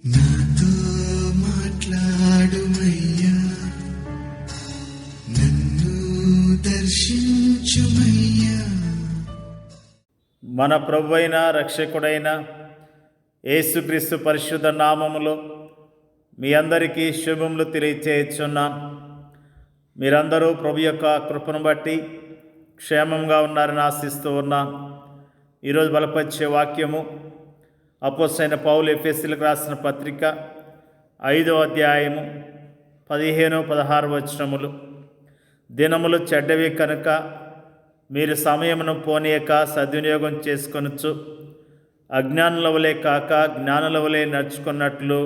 నాతో మాట్లాడుమయ్యా, నన్ను దర్శించుమయ్యా. మన ప్రభువైన రక్షకుడైన యేసుక్రీస్తు పరిశుద్ధ నామములో మీ అందరికీ శుభములు తెలియచేయుచున్నాను. మీరందరూ ప్రభు యొక్క కృపను బట్టి క్షేమంగా ఉన్నారని ఆశిస్తూ ఉన్నాను. ఈరోజు బలపరిచే వాక్యము అపోస్తలుడైన పౌలు ఎఫెసీయులకు రాసిన పత్రిక 5వ అధ్యాయము 15-16 వచనములు. దినములు చెడ్డవి కనుక మీరు సమయమును పోనీయక సద్వినియోగం చేసుకొనొచ్చు. అజ్ఞానుల వలె కాక జ్ఞానుల వలె నడుచుకున్నట్లు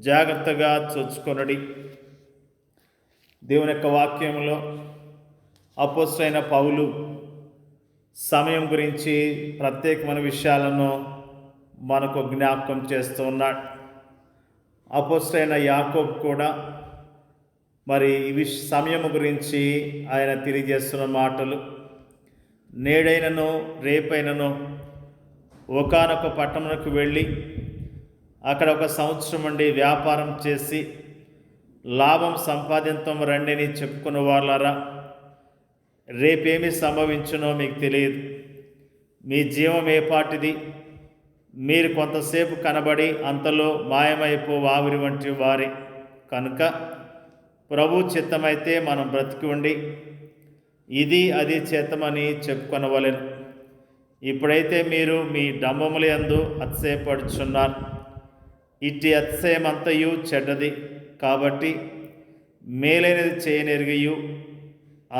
జాగ్రత్తగా చూచుకొనుడి. దేవుని యొక్క వాక్యంలో అపోస్తలుడైన పౌలు సమయం గురించి ప్రత్యేకమైన విషయాలను మనకు జ్ఞాపకం చేస్తూ ఉన్నాడు. అపోస్తలుడైన యాకోబు కూడా మరి ఈ సమయం గురించి ఆయన తెలియజేస్తున్న మాటలు, నేడైనను రేపైనను ఒకానొక పట్టణమునకు వెళ్ళి అక్కడ 1 సంవత్సరం నుండి వ్యాపారం చేసి లాభం సంపాదించడం రండి అని చెప్పుకున్న వాళ్ళారా, రేపేమి సంభవించునో మీకు తెలియదు. మీ జీవం ఏపాటిది? మీరు కొంతసేపు కనబడి అంతలో మాయమైపో ఆవిరి వంటి వారే కనుక ప్రభు చిత్తమైతే మనం బ్రతికి ఉండి ఇది అది చేతమని చెప్పుకొనవలెను. ఇప్పుడైతే మీరు మీ డంబముల యందు అతిశయపడుచున్నారు. ఇట్టి అతిశయమంతయు చెడ్డది. కాబట్టి మేలైనది చేయనెరిగియు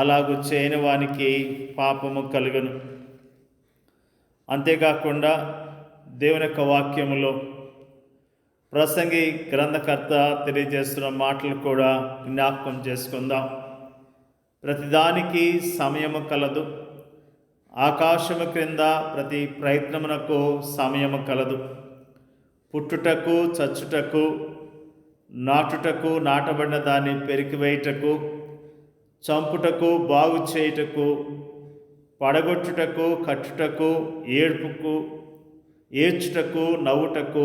అలాగూ చేయని వానికి పాపము కలుగును. అంతేకాకుండా దేవుని యొక్క వాక్యములో ప్రసంగి గ్రంథకర్త తెలియజేస్తున్న మాటలు కూడా జ్ఞాపకం చేసుకుందాం. ప్రతిదానికి సమయము కలదు. ఆకాశము క్రింద ప్రతి ప్రయత్నమునకు సమయము కలదు. పుట్టుటకు, చచ్చుటకు, నాటుటకు, నాటబడిన దాన్ని పెరికివేయుటకు, చంపుటకు, బాగు చేయుటకు, పడగొట్టుటకు, కట్టుటకు, ఏడ్చుటకు, నవ్వుటకు,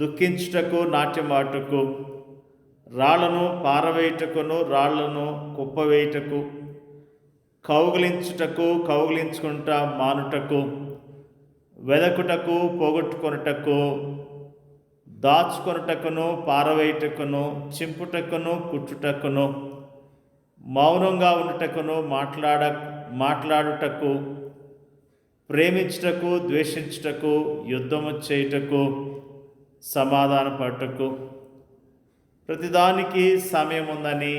దుఃఖించుటకు, నాట్యమాటుకు, రాళ్లను పారవేయుటకును, రాళ్లను కుప్పవేయుటకు, కౌగిలించుటకు, కౌగిలించుకుంటా మానుటకు, వెదకుటకు, పోగొట్టుకొనుటకు, దాచుకొనుటకును, పారవేయుటకును, చింపుటకును, కుట్టుటకును, మౌనంగా ఉండుటకును, మాట్లాడుటకు, ప్రేమించుటకు, ద్వేషించుటకు, యుద్ధము చేయుటకు, సమాధానపడుటకు, ప్రతిదానికి సమయం ఉందని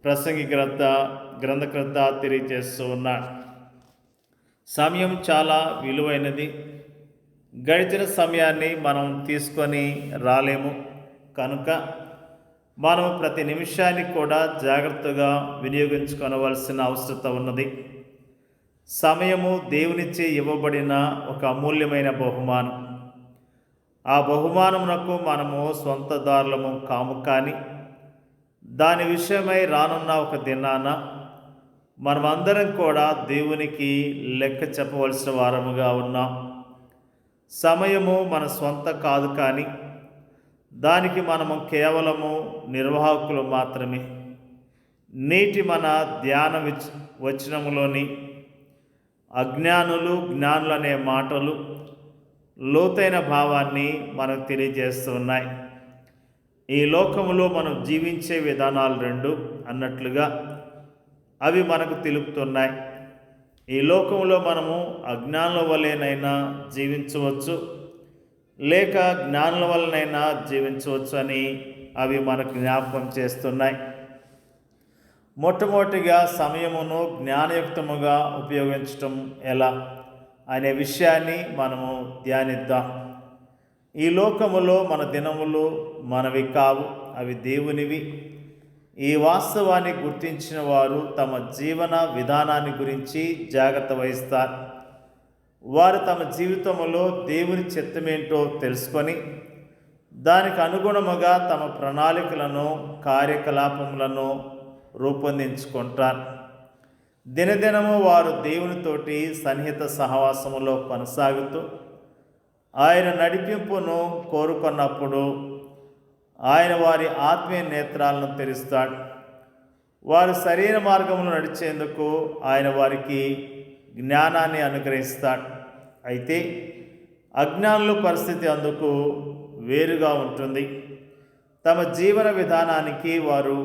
ప్రసంగి గ్రంథకర్త తెలియజేస్తూ ఉన్నాడు. సమయం చాలా విలువైనది. గడిచిన సమయాన్ని మనం తీసుకొని రాలేము కనుక మనం ప్రతి నిమిషాన్ని కూడా జాగ్రత్తగా వినియోగించుకోవలసిన అవసరత ఉన్నది. సమయము దేవునిచే ఇవ్వబడిన ఒక అమూల్యమైన బహుమానం. ఆ బహుమానమునకు మనము స్వంతదారులము కాము, కానీ దాని విషయమై రానున్న ఒక దినాన మనమందరం కూడా దేవునికి లెక్క చెప్పవలసిన వారముగా ఉన్నాం. సమయము మన స్వంత కాదు, కానీ దానికి మనము కేవలము నిర్వాహకులు మాత్రమే. నేటి మన ధ్యాన వచనములోని అజ్ఞానులు, జ్ఞానులు అనే మాటలు లోతైన భావాన్ని మనకు తెలియజేస్తున్నాయి. ఈ లోకములో మనం జీవించే విధానాలు 2 అన్నట్లుగా అవి మనకు తెలుపుతున్నాయి. ఈ లోకంలో మనము అజ్ఞానుల వలెనైనా జీవించవచ్చు, లేక జ్ఞానుల వలనైనా జీవించవచ్చు అని అవి మనకు జ్ఞాపకం చేస్తున్నాయి. మొట్టమొదటిగా సమయమును జ్ఞానయుక్తముగా ఉపయోగించటం ఎలా అనే విషయాన్ని మనము ధ్యానిద్దాం. ఈ లోకములో మన దినములు మనవి కావు, అవి దేవునివి. ఈ వాస్తవాన్ని గుర్తించిన వారు తమ జీవన విధానాన్ని గురించి జాగ్రత్త వహిస్తారు. వారు తమ జీవితంలో దేవుని చిత్తమేంటో తెలుసుకొని దానికి అనుగుణముగా తమ ప్రణాళికలను, కార్యకలాపములను రూపొందించుకుంటారు. దినదినము వారు దేవునితోటి సన్నిహిత సహవాసములో కొనసాగుతూ ఆయన నడిపింపును కోరుకున్నప్పుడు ఆయన వారి ఆత్మీయ నేత్రాలను తెరుస్తాడు. వారు సరైన మార్గంలో నడిచేందుకు ఆయన వారికి జ్ఞానాన్ని అనుగ్రహిస్తాడు. అయితే అజ్ఞానుల పరిస్థితి అందుకు వేరుగా ఉంటుంది. తమ జీవన విధానానికి వారు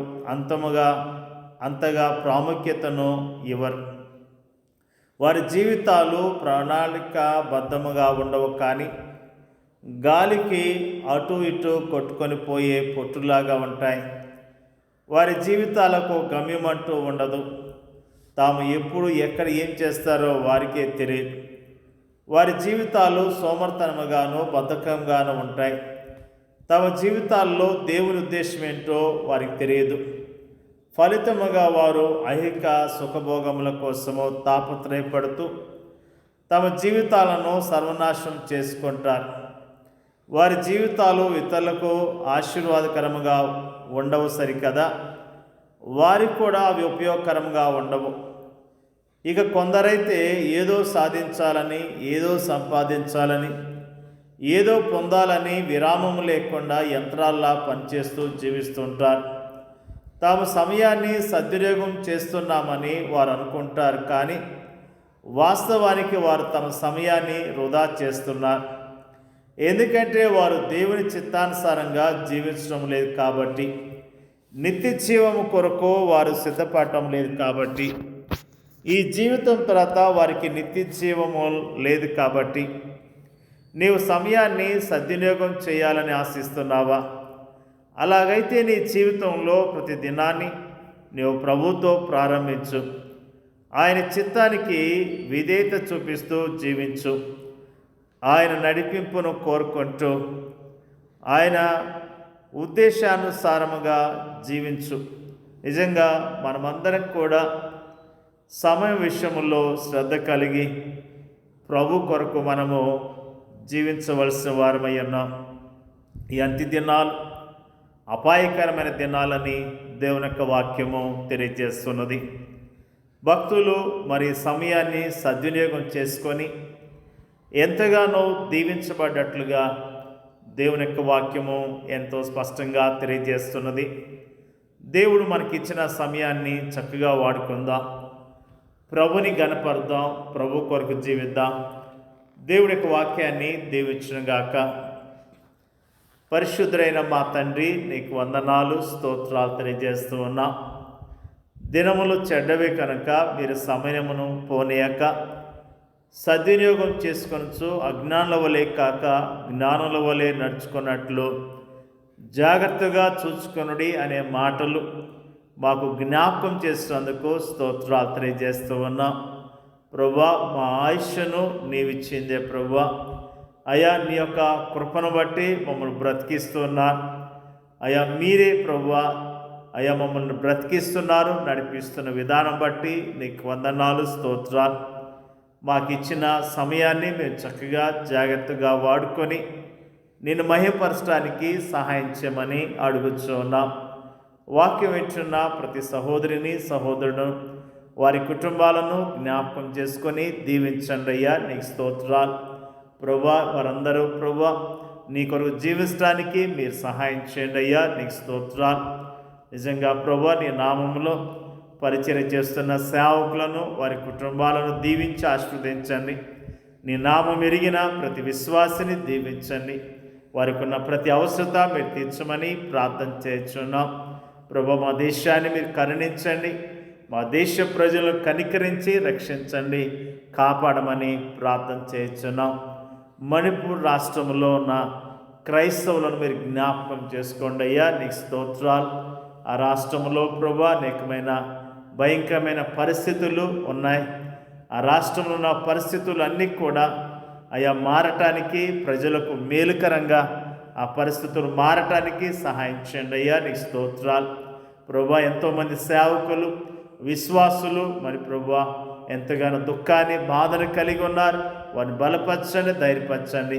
అంతగా ప్రాముఖ్యతను ఇవ్వరు. వారి జీవితాలు ప్రణాళికాబద్ధముగా ఉండవు, కానీ గాలికి అటు ఇటు కొట్టుకొని పోయే పొట్టులాగా ఉంటాయి. వారి జీవితాలకు గమ్యమంటూ ఉండదు. తాము ఎప్పుడు ఎక్కడ ఏం చేస్తారో వారికే తెలియదు. వారి జీవితాలు సోమర్తనముగాను బద్ధకంగాను ఉంటాయి. తమ జీవితాల్లో దేవుని ఉద్దేశం ఏంటో వారికి తెలియదు. ఫలితముగా వారు ఐహిక సుఖభోగముల కోసము తాపత్రయపడుతూ తమ జీవితాలను సర్వనాశనం చేసుకుంటారు. వారి జీవితాలు ఇతరులకు ఆశీర్వాదకరముగా ఉండవు సరికదా, వారికి కూడా అవి ఉపయోగకరంగా ఉండవు. ఇక కొందరైతే ఏదో సాధించాలని, ఏదో సంపాదించాలని, ఏదో పొందాలని విరామం లేకుండా యంత్రాల్లా పనిచేస్తూ జీవిస్తుంటారు. తాము సమయాన్ని సద్వినియోగం చేస్తున్నామని వారు అనుకుంటారు, కానీ వాస్తవానికి వారు తమ సమయాన్ని వృధా చేస్తున్నారు. ఎందుకంటే వారు దేవుని చిత్తానుసారంగా జీవించడం లేదు కాబట్టి, నిత్య జీవము కొరకు వారు సిద్ధపడటం లేదు కాబట్టి, ఈ జీవితం తర్వాత వారికి నిత్య జీవము లేదు కాబట్టి, నీవు సమయాన్ని సద్వినియోగం చేయాలని ఆశిస్తున్నావా? అలాగైతే నీ జీవితంలో ప్రతి దినాన్ని నీవు ప్రభువుతో ప్రారంభించు. ఆయన చిత్తానికి విధేయత చూపిస్తూ జీవించు. ఆయన నడిపింపును కోరుకుంటూ ఆయన ఉద్దేశానుసారముగా జీవించు. నిజంగా మనమందరం కూడా సమయం విషయంలో శ్రద్ధ కలిగి ప్రభు కొరకు మనము జీవించవలసిన వారమై ఉన్నాం. ఈ అంత్య దినాలు అపాయకరమైన దినాలని దేవుని యొక్క వాక్యము తెలియజేస్తున్నది. భక్తులు మరి సమయాన్ని సద్వినియోగం చేసుకొని ఎంతగానో దీవించబడ్డట్లుగా దేవుని యొక్క వాక్యము ఎంతో స్పష్టంగా తెలియజేస్తున్నది. దేవుడు మనకిచ్చిన సమయాన్ని చక్కగా వాడుకుందాం, ప్రభుని గణపరుద్దాం, ప్రభు కొరకు జీవిద్దాం. దేవుడి యొక్క వాక్యాన్ని దీవించునుగాక. పరిశుద్ధుడైన మా తండ్రి, నీకు వందనాలు, స్తోత్రాలు తెలియజేస్తూ ఉన్నా. దినములు చెడ్డవే కనుక మీరు సమయమును పోనీయక సద్వినియోగం చేసుకొనచ్చు అజ్ఞానుల వలె కాక జ్ఞానుల వలె నడుచుకున్నట్లు జాగ్రత్తగా చూసుకొనుడి అనే మాటలు మాకు జ్ఞాపకం చేసినందుకు స్తోత్రాలు తెలియజేస్తూ ఉన్నాం. ప్రభువా, మా ఆయుష్ను నీవిచ్చిందే ప్రభువా. అయా, నీ యొక్క కృపను బట్టి మమ్మల్ని బ్రతికిస్తున్నారు. అయా, మీరే ప్రభువా అయా మమ్మల్ని బ్రతికిస్తున్నారు, నడిపిస్తున్న విధానం బట్టి నీకు వందనాలు, స్తోత్రాలు. మాకు ఇచ్చిన సమయాన్ని మేము చక్కగా జాగ్రత్తగా వాడుకొని నిన్ను మహిమపరచడానికి సహాయం చేయమని అడుగుచున్నాం. వాక్యం వింటున్న ప్రతి సహోదరిని సహోదరుడు వారి కుటుంబాలను జ్ఞాపకం చేసుకొని దీవించండి అయ్యా. నీకు స్తోత్రాలు ప్రభువా. వారందరూ ప్రభువా నీ కొరకు జీవించడానికి మీరు సహాయం చేయండి అయ్యా. నీకు స్తోత్రాలు. నిజంగా ప్రభువా, నీ నామములో పరిచయం చేస్తున్న సేవకులను వారి కుటుంబాలను దీవించి ఆశీర్వదించండి. నీ నామం ఎరిగిన ప్రతి విశ్వాసిని దీవించండి. వారికి ఉన్న ప్రతి అవసరత మీరు తీర్చమని ప్రార్థన చేస్తున్నాం. ప్రభువా, మా దేశాన్ని మీరు కరుణించండి. మా దేశ ప్రజలను కనికరించి రక్షించండి, కాపాడమని ప్రార్థన చేస్తున్నాం. మణిపూర్ రాష్ట్రంలో ఉన్న క్రైస్తవులను మీరు జ్ఞాపకం చేసుకోండి అయ్యా. నీకు స్తోత్రాలు. ఆ రాష్ట్రంలో ప్రభువా అనేకమైన భయంకరమైన పరిస్థితులు ఉన్నాయి. ఆ రాష్ట్రంలో ఉన్న పరిస్థితులు అన్నీ కూడా అయా మారటానికి, ప్రజలకు మేలుకరంగా ఆ పరిస్థితులు మారటానికి సహాయం చేయండి అయ్యా. నీకు స్తోత్రాలు ప్రభువా. ఎంతోమంది సేవకులు, విశ్వాసులు మరి ప్రభువా ఎంతగానో దుఃఖాన్ని, బాధను కలిగి ఉన్నారు. వారిని బలపరచండి, ధైర్యపరచండి,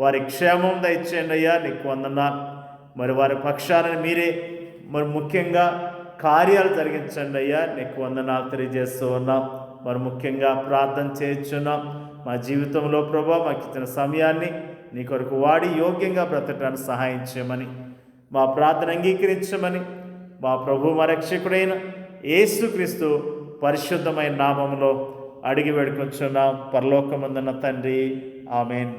వారి క్షేమం దయచేయండి అయ్యా. నీకు వందనాలు. మరి వారి పక్షాలను మీరే మరి ముఖ్యంగా కార్యాలు జరిగించండి అయ్యా. నీకు వందనాలు తెలియజేస్తూ ఉన్నాం. మరి ముఖ్యంగా ప్రార్థన చేయించున్నాం. మా జీవితంలో ప్రభువా మాకు ఇచ్చిన సమయాన్ని నీ కొరకు వాడి యోగ్యంగా బ్రతకడానికి సహాయం చేయమని, మా ప్రార్థన అంగీకరించమని మా ప్రభు మా రక్షకుడైన యేసుక్రీస్తు పరిశుద్ధమైన నామములో అడిగి వేడుకొంచున్నాం పరలోకమందున్న తండ్రి. ఆమేన్.